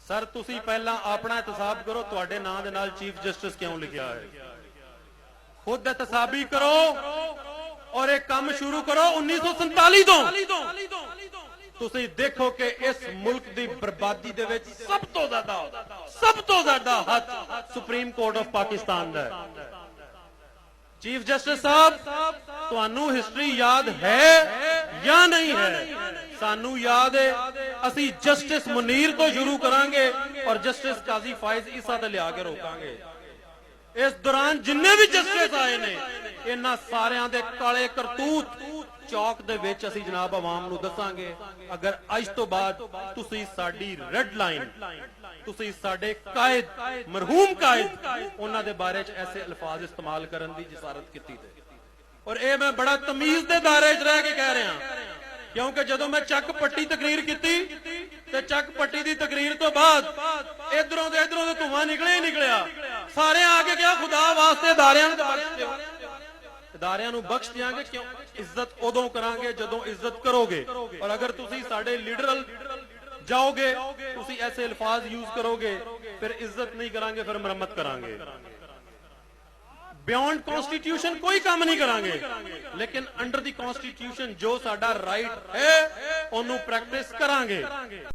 Sir तुसी पहला अपना एहतसाब करो, तुहाडे नां दे नाल चीफ जस्टिस क्यों लिखिया है? खुद एहतसाबी करो और एक काम शुरू करो 1947 तो तुसी देखो कि इस मुल्क की बर्बादी दे विच सब तो ज्यादा हथ सुप्रीम कोर्ट ऑफ पाकिस्तान दा है। चीफ जस्टिस साहब, तुहानू हिस्ट्री याद है या नहीं है? सानू याद है, असी जस्टिस मुनीर तो शुरू करांगे और जस्टिस काजी फायज ईसा ते लिया के रोकांगे। इस दौरान जिन्ने भी जस्टिस आए ने, इन्हां सारियां दे काले करतूत चौक दे विच असी जनाब आवाम नू दसांगे। अगर अज तो बाद तुसी साडी रेड लाइन, तुसी साडे कायद, मरहूम कायद, उन्हां दे बारे च ऐसे अल्फाज इस्तेमाल करन दी जिसारत कीती ते, और ये मैं बड़ा तमीज दे दायरे च रह के कह रहा, क्योंकि जदों मैं चक पट्टी तकरीर की ते चक पट्टी दी तकरीर तो बाद इधरों दे धुआं निकले ही निकलिया। सारे आके क्या खुदा वास्ते इदारियां नू बख्श दियांगे, क्यों? इज्जत उदों करांगे जदों इज्जत करोगे, और अगर तुसी साडे लीडरल जाओगे, तुसी ऐसे अल्फाज यूज करोगे, फिर इज्जत नहीं करांगे, फिर मरम्मत करांगे। बियॉन्ड कॉन्स्टिट्यूशन कोई काम नहीं करांगे, लेकिन अंडर द कॉन्स्टिट्यूशन जो साडा राइट है उन्होंने प्रैक्टिस करांगे।